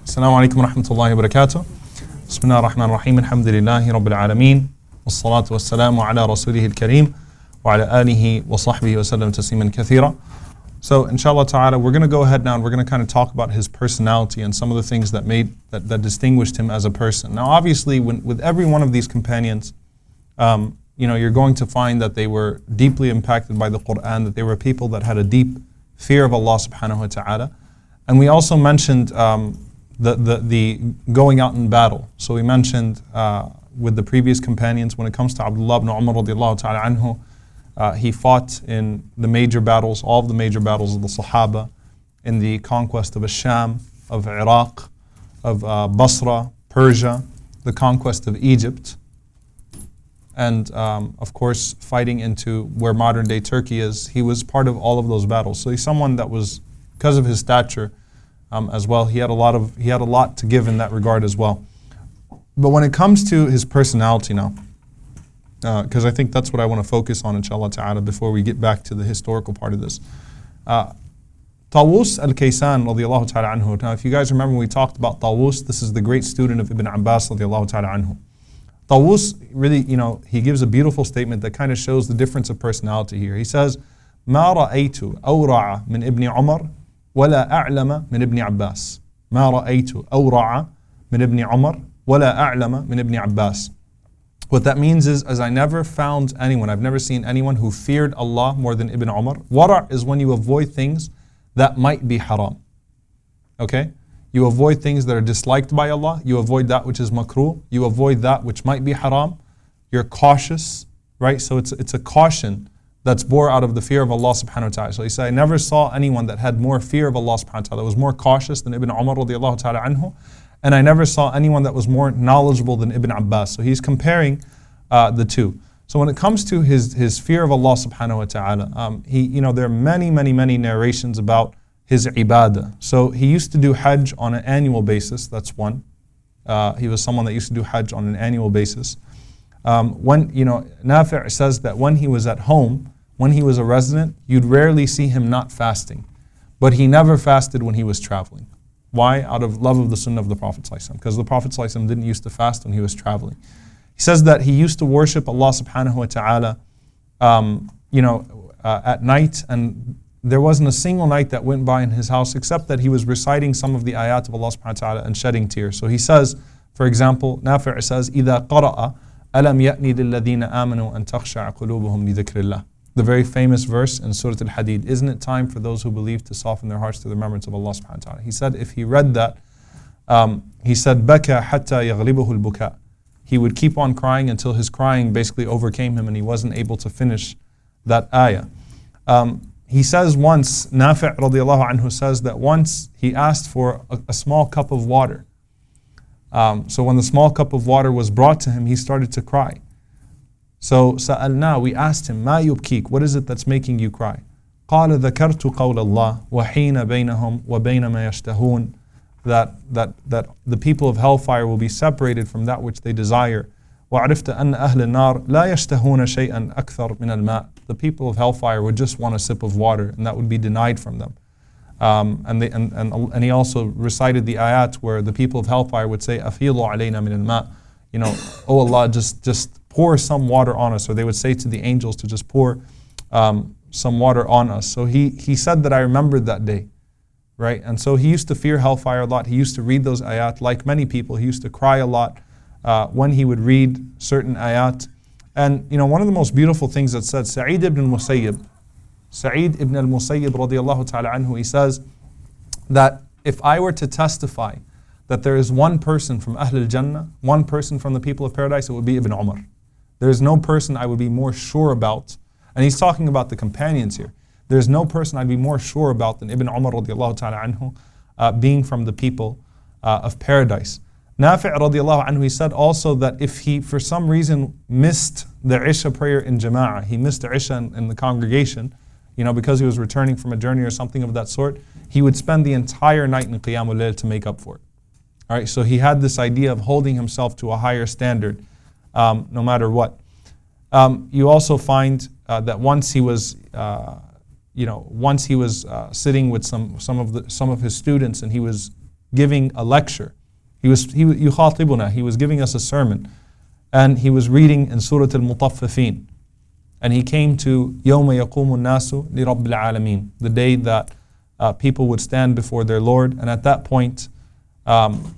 Assalamu alaikum wa rahmatullahi wa barakatuh. Bismillah ar-Rahman ar-Rahim. Alhamdulillahi Rabbil Alameen. Wassalatu wassalamu ala Rasulih al-Kareem. Wa ala alihi wa sahbihi wa sallam tasliman kathira. So inshallah ta'ala, we're going to go ahead now and we're going to kind of talk about his personality and some of the things that that distinguished him as a person. Now obviously, with every one of these companions, you're going to find that they were deeply impacted by the Quran, that they were people that had a deep fear of Allah subhanahu wa ta'ala. And we also mentioned the going out in battle. So we mentioned with the previous companions, when it comes to Abdullah ibn Umar radiallahu ta'ala anhu, he fought in the major battles, all of the major battles of the Sahaba, in the conquest of Sham, of Iraq, of Basra, Persia, the conquest of Egypt, and of course fighting into where modern day Turkey is. He was part of all of those battles. So he's someone that was, because of his stature as well, he had a lot to give in that regard as well. But when it comes to his personality now, because I think that's what I want to focus on, inshallah ta'ala, before we get back to the historical part of this. Tawus al-Kaysan radiallahu ta'ala anhu. Now if you guys remember when we talked about Tawus, this is the great student of Ibn Abbas radiallahu ta'ala anhu. Tawus really, he gives a beautiful statement that kind of shows the difference of personality here. He says, ما رأيت أورع من ابن عمر ولا أعلم من ابن عباس. ما رأيت أورع من ابن عمر ولا أعلم من ابن عباس. What that means is, as I never found anyone, I've never seen anyone who feared Allah more than Ibn Umar. Wara' is when you avoid things that might be haram. Okay? You avoid things that are disliked by Allah. You avoid that which is makruh. You avoid that which might be haram. You're cautious, right? So it's a caution that's born out of the fear of Allah subhanahu wa ta'ala. So he said, I never saw anyone that had more fear of Allah subhanahu wa ta'ala, that was more cautious than Ibn Umar radiallahu ta'ala anhu. And I never saw anyone that was more knowledgeable than Ibn Abbas. So he's comparing the two. So when it comes to his fear of Allah subhanahu wa ta'ala, there are many narrations about his ibadah. So he used to do Hajj on an annual basis. That's one. He was someone that used to do Hajj on an annual basis. Nafi' says that when he was at home, when he was a resident, you'd rarely see him not fasting. But he never fasted when he was traveling. Why? Out of love of the sunnah of the Prophet ﷺ. Because the Prophet ﷺ didn't used to fast when he was traveling. He says that he used to worship Allah subhanahu wa ta'ala at night, and there wasn't a single night that went by in his house except that he was reciting some of the ayat of Allah subhanahu wa ta'ala and shedding tears. So he says, for example, Nafi' says, إِذَا قَرَأَ أَلَمْ يَأْنِ لِلَّذِينَ آمَنُوا أَن تَخْشَعَ قُلُوبُهُمْ لِذِكْرِ اللَّهِ. The very famous verse in Surah Al-Hadid, isn't it time for those who believe to soften their hearts to the remembrance of Allah subhanahu wa ta'ala? He said if he read that, he said, بَكَى حَتَّى يَغْلِبُهُ الْبُكَاء. He would keep on crying until his crying basically overcame him and he wasn't able to finish that ayah. He says once, Nafi' radiallahu anhu says that once he asked for a small cup of water. So when the small cup of water was brought to him, he started to cry. So سألنا, we asked him, ما يبكيك, what is it that's making you cry? قال ذكرت قول الله وحين بينهم وبين ما يشتهون, that the people of hellfire will be separated from that which they desire. وعرفت أن أهل النار لا يشتهون شيئا أكثر من الماء. The people of hellfire would just want a sip of water, and that would be denied from them. And he also recited the ayat where the people of hellfire would say, أفيضوا علينا من الماء. Oh Allah, just pour some water on us. Or they would say to the angels to just pour some water on us. So he said that I remembered that day, right? And so he used to fear hellfire a lot. He used to read those ayat. Like many people, he used to cry a lot when he would read certain ayat. And one of the most beautiful things that said, Sa'id ibn al-Musayyib radiallahu ta'ala anhu, he says that if I were to testify that there is one person from Ahl al-Jannah, one person from the people of paradise, it would be Ibn Umar. There is no person I would be more sure about, and he's talking about the companions here. There is no person I'd be more sure about than Ibn Umar radiallahu ta'ala anhu being from the people of paradise. Nafi' radiallahu anhu, he said also that if he for some reason missed the Isha prayer in Jama'ah, he missed the Isha in the congregation, because he was returning from a journey or something of that sort, he would spend the entire night in Qiyamul Layl to make up for it. All right, so he had this idea of holding himself to a higher standard, no matter what. You also find that once he was, sitting with some of his students, and he was giving a lecture. He was giving us a sermon, and he was reading in Surah Al-Mutaffifin, and he came to يَوْمَ يَقُومُ النَّاسُ لِرَبِّ الْعَالَمِينَ, the day that people would stand before their Lord. And at that point,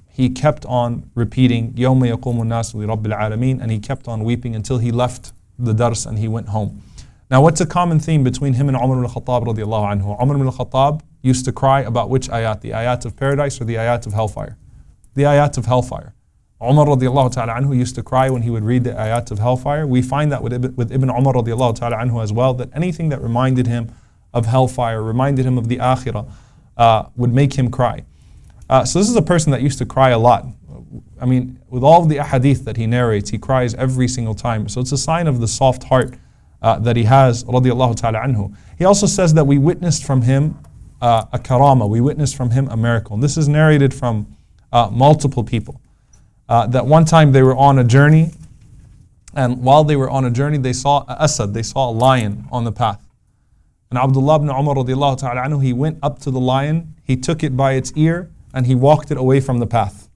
he kept on repeating يَوْمَ يَقُومُ النَّاسُ لِرَبِّ الْعَالَمِينَ, and he kept on weeping until he left the dars and he went home. Now, what's a common theme between him and Umar ibn al-Khattab radiallahu anhu? Umar ibn al-Khattab used to cry about which ayat? The ayat of paradise or the ayat of hellfire? The ayat of hellfire. Umar radiallahu ta'ala anhu used to cry when he would read the ayat of hellfire. We find that with Ibn Umar radiallahu ta'ala anhu as well, that anything that reminded him of hellfire, reminded him of the akhirah, would make him cry. So this is a person that used to cry a lot. I mean, with all of the ahadith that he narrates, he cries every single time. So it's a sign of the soft heart that he has, radiallahu ta'ala anhu. He also says that we witnessed from him a karama, we witnessed from him a miracle. And this is narrated from multiple people. That one time they were on a journey, and while they were on a journey, they saw a asad, they saw a lion on the path. And Abdullah ibn Umar radiallahu ta'ala anhu, he went up to the lion, he took it by its ear, and he walked it away from the path.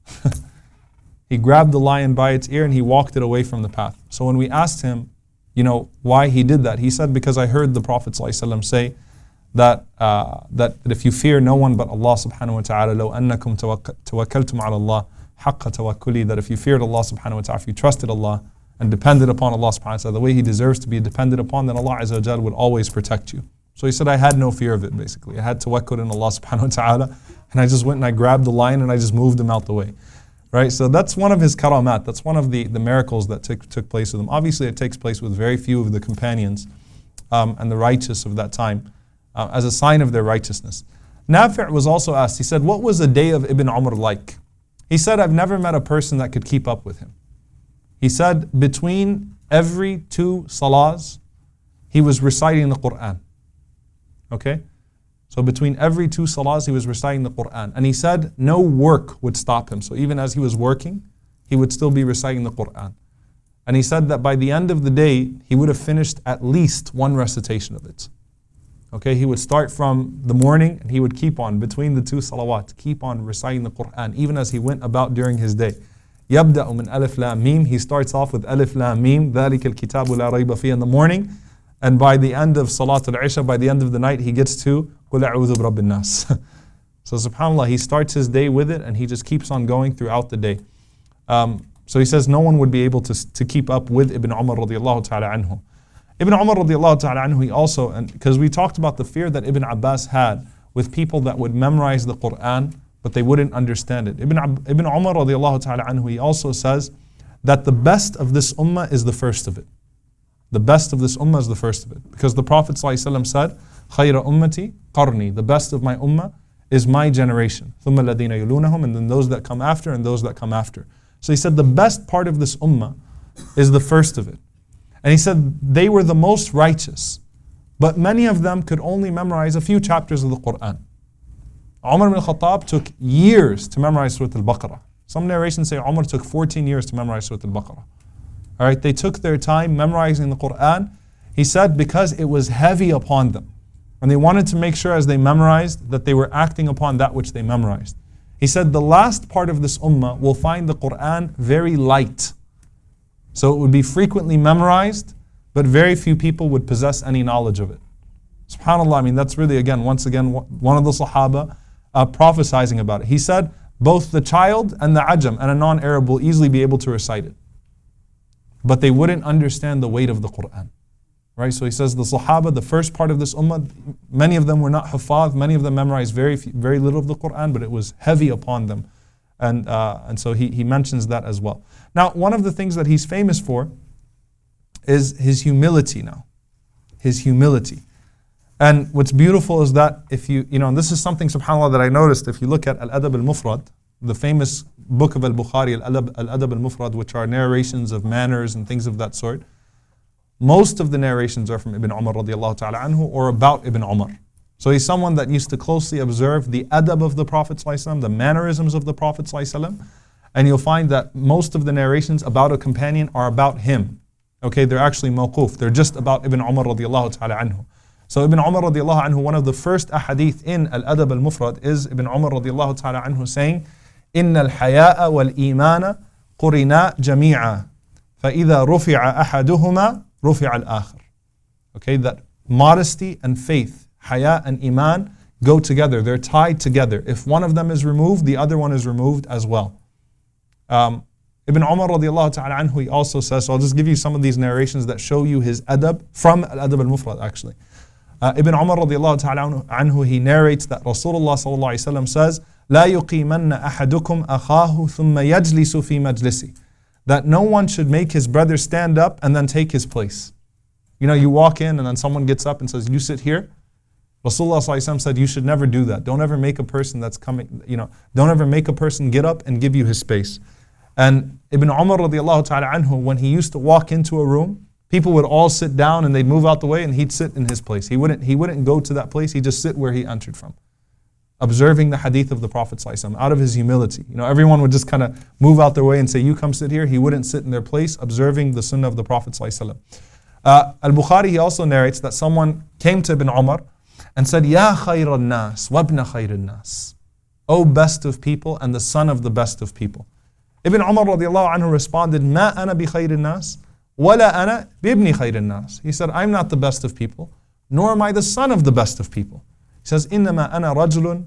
He grabbed the lion by its ear and he walked it away from the path. So when we asked him, why he did that, he said, because I heard the Prophet ﷺ say that if you fear no one but Allah subhanahu wa ta'ala, لو أنكم توكلتم على الله حق توكلي, that if you feared Allah subhanahu wa ta'ala, if you trusted Allah and depended upon Allah subhanahu wa ta'ala the way He deserves to be depended upon, then Allah azza wa jal would always protect you. So he said, I had no fear of it basically. I had tawakkul in Allah subhanahu wa ta'ala, and I just went and I grabbed the lion and I just moved him out the way. Right? So that's one of his karamat, that's one of the miracles that took place with him. Obviously it takes place with very few of the companions and the righteous of that time as a sign of their righteousness. Nafi' was also asked, he said, what was the day of Ibn Umar like? He said, I've never met a person that could keep up with him. He said, between every 2 salahs, he was reciting the Quran. Okay? So between every 2 salahs, he was reciting the Quran. And he said, no work would stop him. So even as he was working, he would still be reciting the Quran. And he said that by the end of the day, he would have finished at least 1 recitation of it. Okay, he would start from the morning and he would keep on between the 2 salawat, keep on reciting the Quran, even as he went about during his day. يَبْدَأُ مِنْ أَلِفْ لَامْ مِيم. He starts off with أَلِفْ لَامْ مِيم ذَلِكَ الْكِتَابُ لَا رَيْبَ فِيهِ in the morning. And by the end of Salat al-Isha, by the end of the night, he gets to قُلْ أَعُوذُ بِرَبِّ النَّاسِ. So subhanAllah, he starts his day with it and he just keeps on going throughout the day. So he says no one would be able to keep up with Ibn Umar radiallahu ta'ala anhu. Ibn Umar radiallahu ta'ala anhu, he also, and because we talked about the fear that Ibn Abbas had with people that would memorize the Quran, but they wouldn't understand it. Ibn Umar radiallahu ta'ala anhu, he also says that the best of this ummah is the first of it. The best of this ummah is the first of it. Because the Prophet ﷺ said, خَيْرَ أُمَّتِي قَرْنِي. The best of my ummah is my generation. ثُمَّ الَّذِينَ يَلُونَهُمْ. And then those that come after and those that come after. So he said the best part of this ummah is the first of it. And he said they were the most righteous, but many of them could only memorize a few chapters of the Quran. Umar ibn al-Khattab took years to memorize Surah Al-Baqarah. Some narrations say Umar took 14 years to memorize Surah Al-Baqarah. Alright, they took their time memorizing the Quran. He said because it was heavy upon them. And they wanted to make sure as they memorized that they were acting upon that which they memorized. He said the last part of this ummah will find the Quran very light. So it would be frequently memorized, but very few people would possess any knowledge of it. SubhanAllah, I mean that's really once again, one of the Sahaba prophesizing about it. He said, both the child and the ajam and a non-Arab will easily be able to recite it. But they wouldn't understand the weight of the Quran. Right? So he says the Sahaba, the first part of this ummah, many of them were not hafadh, many of them memorized very little of the Quran, but it was heavy upon them. And so he mentions that as well. Now, one of the things that he's famous for is his humility now. His humility. And what's beautiful is that if and this is something, subhanAllah, that I noticed, if you look at Al-Adab al-Mufrad, the famous book of Al-Bukhari, Al-Adab al-Mufrad, which are narrations of manners and things of that sort, most of the narrations are from Ibn Umar radiallahu ta'ala anhu or about Ibn Umar. So he's someone that used to closely observe the adab of the Prophet ﷺ, the mannerisms of the Prophet ﷺ, and you'll find that most of the narrations about a companion are about him. Okay, they're actually mawquf, they're just about Ibn Umar radiallahu ta'ala anhu. So Ibn Umar radiallahu anhu, one of the first ahadith in Al-Adab al-Mufrad is Ibn Umar radiallahu ta'ala anhu saying, إِنَّ الْحَيَاءَ وَالْإِيمَانَ قُرِنَا جَمِيعًا فَإِذَا رُفِعَ أَحَدُهُمَا رُفِعَ الْآخَرِ. Okay, that modesty and faith, haya and iman, go together. They're tied together. If one of them is removed, the other one is removed as well. Ibn Umar radiallahu ta'ala anhu, he also says, so I'll just give you some of these narrations that show you his adab from Al-Adab al-Mufrad actually. Ibn Umar radiallahu ta'ala anhu, he narrates that Rasulullah sallallahu alayhi wa sallam says, لا يقيمن أحدكم أخاه ثم يجلس في مجلسه. That no one should make his brother stand up and then take his place. You know, you walk in and then someone gets up and says, you sit here. Rasulullah sallallahu alayhi wa sallam said, you should never do that. Don't ever make a person that's coming, don't ever make a person get up and give you his space. And Ibn Umar radiallahu ta'ala anhu, when he used to walk into a room, people would all sit down and they'd move out the way and he'd sit in his place. He wouldn't go to that place, he'd just sit where he entered from. Observing the hadith of the Prophet sallallahu alayhi wa sallam, out of his humility. Everyone would just kind of move out their way and say, you come sit here. He wouldn't sit in their place, observing the sunnah of the Prophet sallallahu alayhi wa sallam. Al-Bukhari, he also narrates that someone came to Ibn Umar and said, Ya khayr al-nas, wabna khayr al-nas. O best of people and the son of the best of people. Ibn Umar radiallahu anhu responded, Ma ana bi khayr al-nas, wala ana bi ibni khayr al-nas. He said, I'm not the best of people, nor am I the son of the best of people. He says, Innama ana rajulun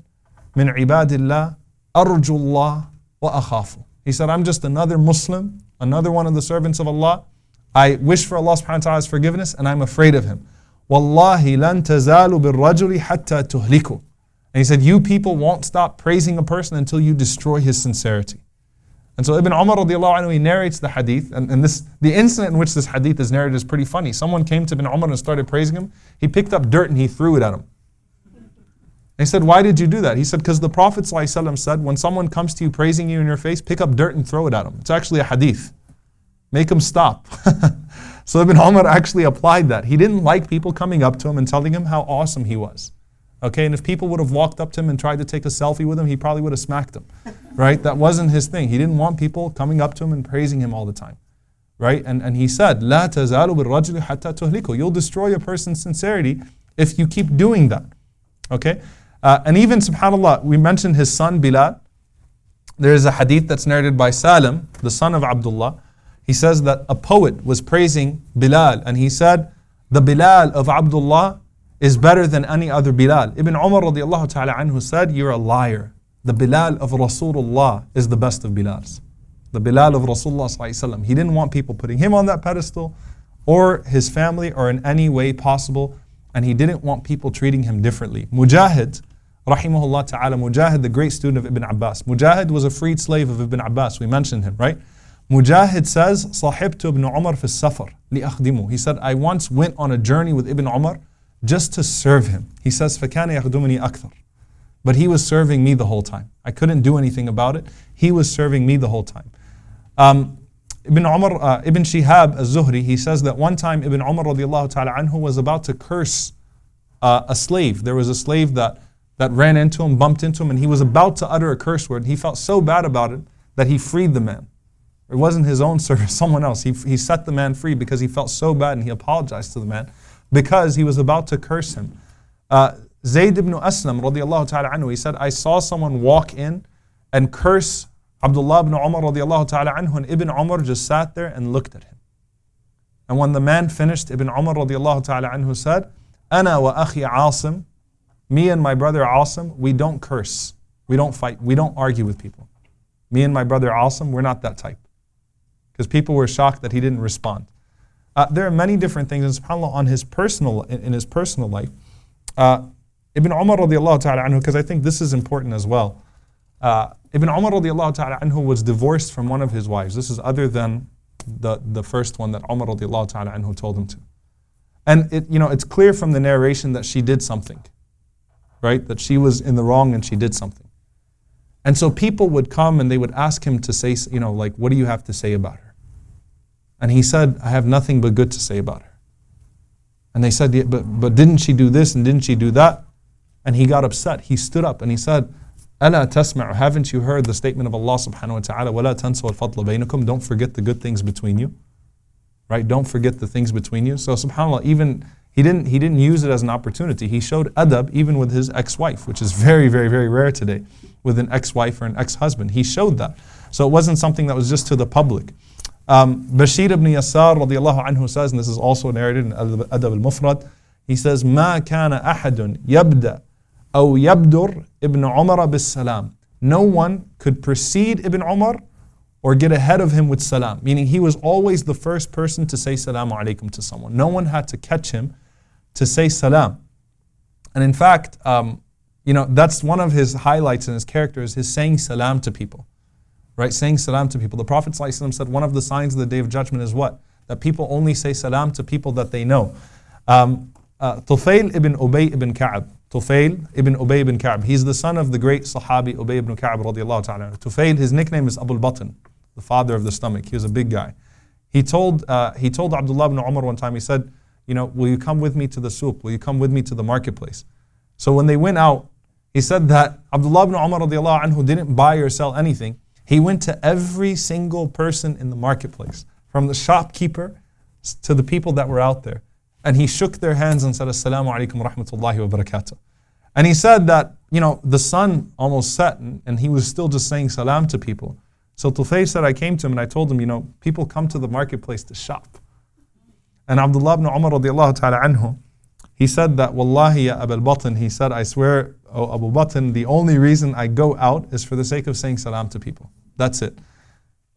min ibadillah, arjullah wa akhafu. He said, I'm just another Muslim, another one of the servants of Allah. I wish for Allah subhanahu wa ta'ala's forgiveness and I'm afraid of Him. Wallahi lan tazalu bil rajuli hatta tuhliku. And he said, you people won't stop praising a person until you destroy his sincerity. And so Ibn Umar radiallahu anhu, he narrates the hadith, and the incident in which this hadith is narrated is pretty funny. Someone came to Ibn Umar and started praising him. He picked up dirt and he threw it at him. And he said, why did you do that? He said, because the Prophet ﷺ said, when someone comes to you praising you in your face, pick up dirt and throw it at him. It's actually a hadith. Make him stop. So Ibn Umar actually applied that. He didn't like people coming up to him and telling him how awesome he was. Okay, and if people would have walked up to him and tried to take a selfie with him, he probably would have smacked them. Right? That wasn't his thing. He didn't want people coming up to him and praising him all the time. Right? And he said, لا تزال بالرجل حتى تهلكه. You'll destroy a person's sincerity if you keep doing that. Okay? And even, subhanAllah, we mentioned his son Bilal. There is a hadith that's narrated by Salim, the son of Abdullah. He says that a poet was praising Bilal and he said, the Bilal of Abdullah is better than any other Bilal. Ibn Umar radiallahu ta'ala anhu said, you're a liar. The Bilal of Rasulullah is the best of Bilals. The Bilal of Rasulullah sallallahu alaihi wasallam. He didn't want people putting him on that pedestal or his family or in any way possible. And he didn't want people treating him differently. Mujahid, rahimahullah ta'ala, Mujahid, the great student of Ibn Abbas. Mujahid was a freed slave of Ibn Abbas. We mentioned him, right? Mujahid says, صَحِبْتُ Ibn Umar fi safar لِأَخْدِمُ. He said, I once went on a journey with Ibn Umar just to serve him. He says, فَكَانَ يَخْدُمُنِي أَكْثَرُ. But he was serving me the whole time. I couldn't do anything about it. He was serving me the whole time. Ibn Shihab az-Zuhri, he says that one time Ibn Umar radiallahu ta'ala anhu was about to curse a slave. There was a slave that ran into him, bumped into him, and he was about to utter a curse word. He felt so bad about it that he freed the man. It wasn't his own servant, someone else. He set the man free because he felt so bad and he apologized to the man because he was about to curse him. Zayd ibn Aslam radiallahu ta'ala anhu, he said, I saw someone walk in and curse Abdullah ibn Umar radiallahu ta'ala anhu, and Ibn Umar just sat there and looked at him. And when the man finished, Ibn Umar radiallahu ta'ala anhu said, Ana wa akhi Asim, me and my brother Asim, we don't curse, we don't fight, we don't argue with people. Me and my brother Asim, we're not that type. Because people were shocked that he didn't respond. There are many different things, and subhanAllah, in his personal life. Ibn Umar radiallahu ta'ala anhu, because I think this is important as well. Ibn Umar radiallahu ta'ala anhu was divorced from one of his wives. This is other than the first one that Umar radiallahu ta'ala anhu told him to. And it's clear from the narration that she did something. Right? That she was in the wrong and she did something. And so people would come and they would ask him to say, like, what do you have to say about her? And he said, I have nothing but good to say about her. And they said, yeah, but didn't she do this and didn't she do that? And he got upset. He stood up and he said, أَلَا تَسْمَعُ, haven't you heard the statement of Allah subhanahu wa ta'ala, وَلَا تَنْسَوَا الْفَضْلَ بَيْنَكُمْ, don't forget the good things between you. Right? Don't forget the things between you. So subhanAllah, even He didn't use it as an opportunity. He showed adab even with his ex-wife, which is very, very, very rare today, with an ex-wife or an ex-husband. He showed that. So it wasn't something that was just to the public. Bashir ibn Yasar radiallahu anhu says, and this is also narrated in Adab al-Mufrad, he says, ما كان أحد يبدأ أو يبدر ابن عمر بالسلام. No one could precede Ibn Umar or get ahead of him with salam, meaning he was always the first person to say salamu alaikum to someone. No one had to catch him to say salam. And in fact, that's one of his highlights in his character, is his saying salam to people. Right, saying salam to people. The Prophet ﷺ said one of the signs of the Day of Judgment is what? That people only say salam to people that they know. Tufail ibn Ubay ibn Ka'b. Tufail ibn Ubay ibn Ka'b. He's the son of the great Sahabi Ubay ibn Ka'b radiallahu ta'ala. Tufail, his nickname is Abu al-Batn, the father of the stomach. He was a big guy. He told Abdullah ibn Umar one time, he said, will you come with me to the souq? Will you come with me to the marketplace? So when they went out, he said that Abdullah ibn Umar radiallahu anhu didn't buy or sell anything. He went to every single person in the marketplace, from the shopkeeper to the people that were out there. And he shook their hands and said, Assalamu alaikum wa rahmatullahi wa barakatuh. And he said that, the sun almost set and he was still just saying salam to people. So Tufayl said, I came to him and I told him, people come to the marketplace to shop. And Abdullah ibn Umar radiallahu ta'ala anhu, he said that, Wallahi ya Abu al-Batn, he said, I swear, O Abu Batn, the only reason I go out is for the sake of saying salam to people. That's it.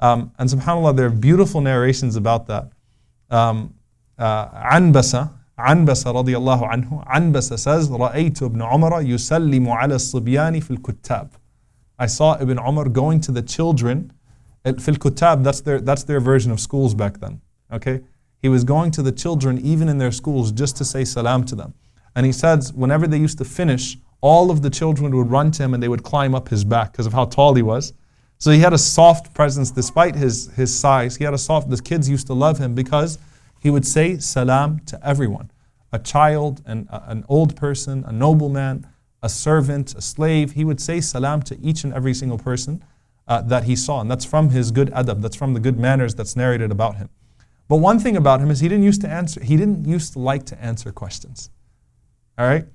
And subhanAllah, there are beautiful narrations about that. Anbasa radiallahu anhu, Anbasa says, رَأَيْتُ ibn Umar يُسَلِّمُ عَلَى الصِّبْيَانِ فِي الْكُتَّابِ. I saw Ibn Umar going to the children, fil kutab, that's their version of schools back then. Okay? He was going to the children even in their schools just to say salam to them. And he says whenever they used to finish, all of the children would run to him and they would climb up his back because of how tall he was. So he had a soft presence despite his size. The kids used to love him because he would say salam to everyone. A child, an old person, a nobleman, a servant, a slave. He would say salam to each and every single person that he saw. And that's from his good adab, that's from the good manners that's narrated about him. But one thing about him is he didn't used to like to answer questions. All right?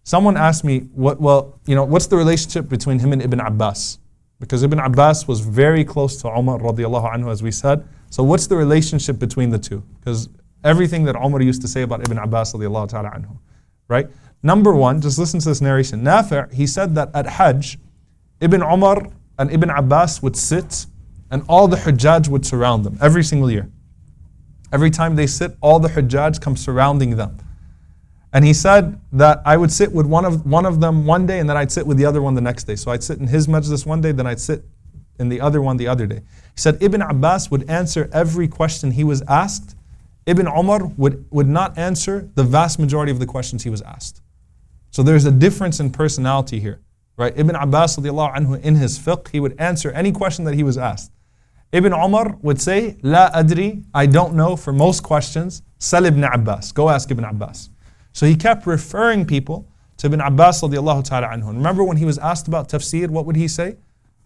Someone asked me, what's the relationship between him and Ibn Abbas? Because Ibn Abbas was very close to Omar radiallahu anhu, as we said. So what's the relationship between the two? Because everything that Omar used to say about Ibn Abbas radiallahu ta'ala anhu, right? Number one, just listen to this narration. Nafi', he said that at Hajj, Ibn Umar and Ibn Abbas would sit and all the Hujjaj would surround them every single year. Every time they sit, all the Hujjaj come surrounding them. And he said that I would sit with one of them one day and then I'd sit with the other one the next day. So I'd sit in his majlis one day, then I'd sit in the other one the other day. He said Ibn Abbas would answer every question he was asked. Ibn Umar would not answer the vast majority of the questions he was asked. So there's a difference in personality here. Right? Ibn Abbas radiallahu anhu, in his fiqh, he would answer any question that he was asked. Ibn Umar would say, La adri, I don't know for most questions. Sal ibn Abbas, go ask Ibn Abbas. So he kept referring people to Ibn Abbas radiallahu ta'ala anhu. And remember when he was asked about tafsir, what would he say?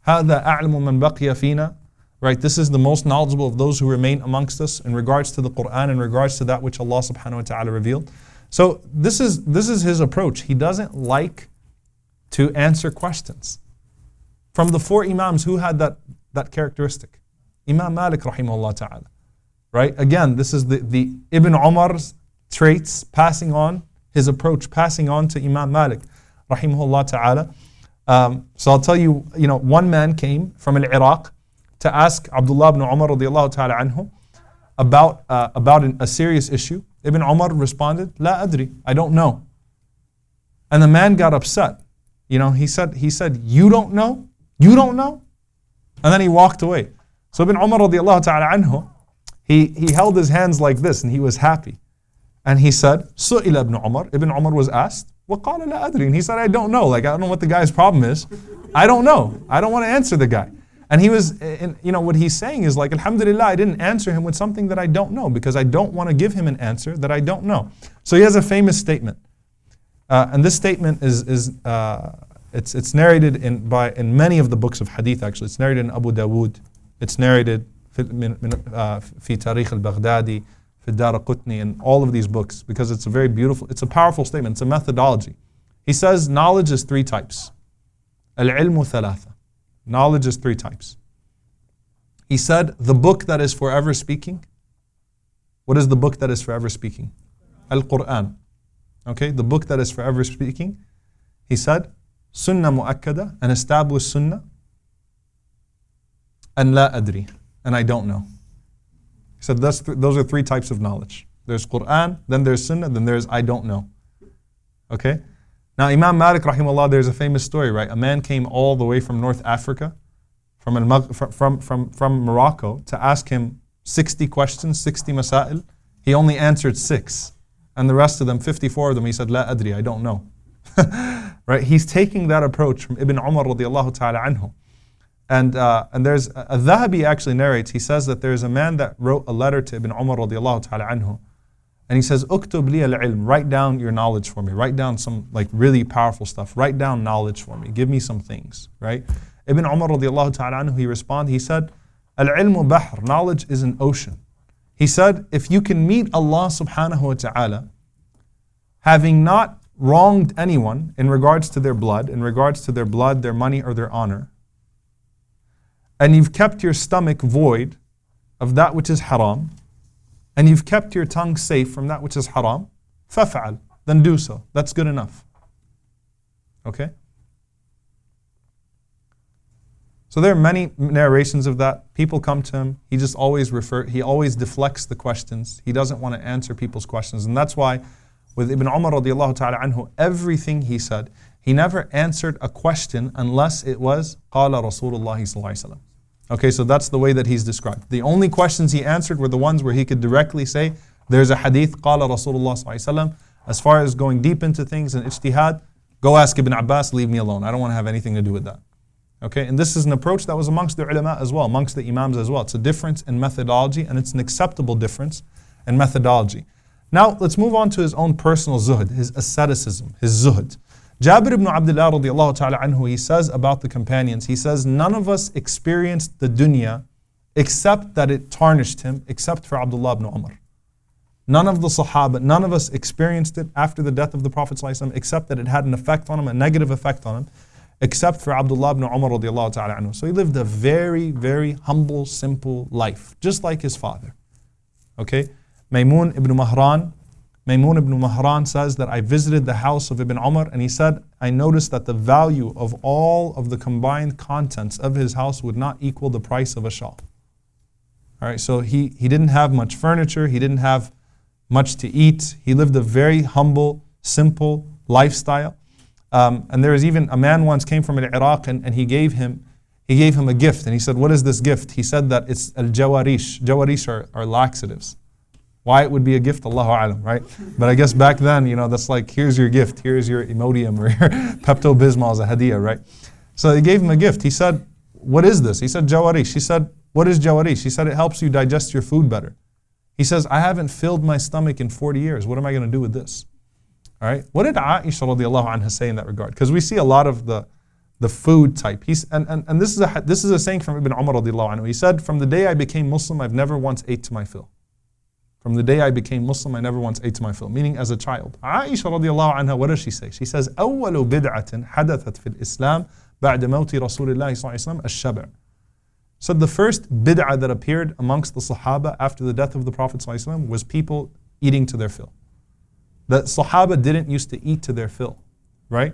هَذَا أَعْلَمُ مَنْ بَقِيَ فِينَا. Right, this is the most knowledgeable of those who remain amongst us in regards to the Quran, in regards to that which Allah subhanahu wa ta'ala revealed. So this is his approach. He doesn't like to answer questions. From the four Imams, who had that characteristic? Imam Malik rahimahullah ta'ala. Right, again, this is the Ibn Umar's traits, passing on his approach, passing on to Imam Malik rahimahullah ta'ala. So I'll tell you, one man came from Iraq to ask Abdullah ibn Umar radiallahu ta'ala anhu about a serious issue. Ibn Umar responded, La adri, I don't know. And the man got upset. He said, you don't know? You don't know? And then he walked away. So Ibn Umar radiallahu ta'ala anhu, he held his hands like this and he was happy. And he said, Su'ila ibn Umar. Ibn Umar was asked, وَقَالَ لَا أَدْرِي. And he said, I don't know. I don't know what the guy's problem is. I don't know. I don't want to answer the guy. And he was, what he's saying is like, Alhamdulillah, I didn't answer him with something that I don't know because I don't want to give him an answer that I don't know. So he has a famous statement. And this statement it's narrated in many of the books of hadith actually. It's narrated in Abu Dawood. It's narrated في تاريخ البغدادي fi Daraqutni, and all of these books, because it's a very beautiful, it's a powerful statement, it's a methodology. He says knowledge is three types. Al-ilmu thalatha. Knowledge is three types. He said the book that is forever speaking. What is the book that is forever speaking? Al-Quran. Okay, the book that is forever speaking. He said, Sunnah mu'akkada, an established sunnah, and la adri, and I don't know. He said those are three types of knowledge. There's Quran, then there's sunnah, then there's I don't know. Okay? Now Imam Malik rahimahullah, there's a famous story, right? A man came all the way from North Africa, from Morocco, to ask him 60 questions, 60 masail. He only answered 6. And the rest of them, 54 of them, he said, La adri, I don't know. Right? He's taking that approach from Ibn Umar radiallahu ta'ala anhu. And there's, Al-Dhahabi actually narrates, he says that there's a man that wrote a letter to Ibn Umar radiallahu ta'ala anhu. And he says, Uktub li al-ilm, write down your knowledge for me. Write down some like really powerful stuff. Write down knowledge for me. Give me some things, right? Ibn Umar radiallahu ta'ala anhu, he responded, he said, Al-ilmu bahr, knowledge is an ocean. He said, if you can meet Allah subhanahu wa ta'ala, having not wronged anyone in regards to their blood, their money, or their honor, and you've kept your stomach void of that which is haram, and you've kept your tongue safe from that which is haram, faf'al, then do so. That's good enough. Okay? So there are many narrations of that. People come to him, he always deflects the questions. He doesn't want to answer people's questions. And that's why with Ibn Umar radiallahu ta'ala anhu, everything he said, he never answered a question unless it was Qala Rasulullah sallallahu alaihi wasallam. Okay, so that's the way that he's described. The only questions he answered were the ones where he could directly say, there's a hadith, Qala Rasulullah sallallahu alaihi wasallam. As far as going deep into things and ijtihad, go ask Ibn Abbas, leave me alone. I don't want to have anything to do with that. Okay, and this is an approach that was amongst the ulama as well, amongst the imams as well. It's a difference in methodology, and it's an acceptable difference in methodology. Now, let's move on to his own personal zuhd, his asceticism, his zuhd. Jabir ibn Abdullah radiallahu ta'ala anhu, he says about the companions, he says, none of us experienced the dunya except that it tarnished him, except for Abdullah ibn Umar. None of the Sahaba, none of us experienced it after the death of the Prophet ﷺ, except that it had an effect on him, a negative effect on him, except for Abdullah ibn Umar radiallahu ta'ala anhu. So he lived a very, very humble, simple life, just like his father. Okay? Maymun ibn Mahran says that I visited the house of Ibn Umar, and he said, I noticed that the value of all of the combined contents of his house would not equal the price of a shawl. Alright, so he didn't have much furniture, he didn't have much to eat, he lived a very humble, simple lifestyle. And there is even a man once came from Iraq, and he gave him a gift, and he said, what is this gift? He said that it's al-jawarish. Jawarish are laxatives. Why it would be a gift, Allahu A'lam, right? But I guess back then, that's like, here's your gift, here's your Imodium or your Pepto-Bismol as a hadiyah, right? So he gave him a gift. He said, what is this? He said, Jawarish. He said, what is Jawarish? He said, it helps you digest your food better. He says, I haven't filled my stomach in 40 years. What am I going to do with this? All right. What did Aisha radiallahu anha say in that regard? Because we see a lot of the food type. And this is a saying from Ibn Umar radiallahu anhu. He said, from the day I became Muslim, I've never once ate to my fill. From the day I became Muslim, I never once ate to my fill. Meaning as a child. Aisha radiallahu anha, what does she say? She says, أول بدعة حدثت في الإسلام بعد موت رسول الله صلى الله عليه وسلم الشبع. So the first bid'ah that appeared amongst the Sahaba after the death of the Prophet صلى الله عليه وسلم was people eating to their fill. The Sahaba didn't used to eat to their fill, right?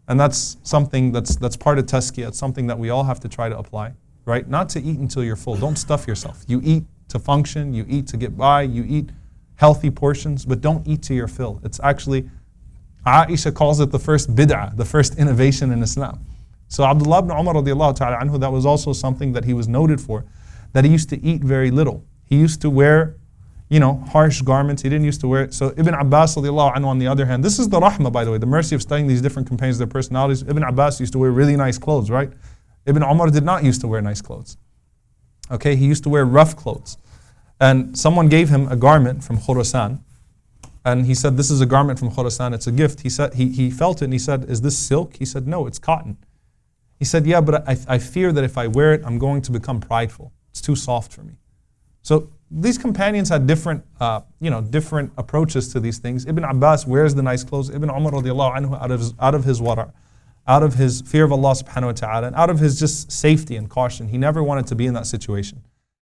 And that's something that's part of tazkiyah. It's something that we all have to try to apply, right? Not to eat until you're full. Don't stuff yourself. You eat to function, you eat to get by, you eat healthy portions, but don't eat to your fill. It's actually, Aisha calls it the first bid'ah, the first innovation in Islam. So Abdullah ibn Umar radiallahu ta'ala anhu, that was also something that he was noted for, that he used to eat very little. He used to wear, harsh garments. He didn't used to wear. So Ibn Abbas radiallahu anhu, on the other hand, this is the rahmah, by the way, the mercy of studying these different companions, their personalities. Ibn Abbas used to wear really nice clothes, right? Ibn Umar did not used to wear nice clothes. Okay, he used to wear rough clothes. And someone gave him a garment from Khurasan, and he said, this is a garment from Khurasan, it's a gift. He said, he felt it and he said, is this silk? He said, no, it's cotton. He said, yeah, but I fear that if I wear it, I'm going to become prideful. It's too soft for me. So these companions had different, different approaches to these things. Ibn Abbas wears the nice clothes. Ibn Umar radiallahu anhu, out of his wara', out of his fear of Allah subhanahu wa ta'ala, and out of his just safety and caution, he never wanted to be in that situation.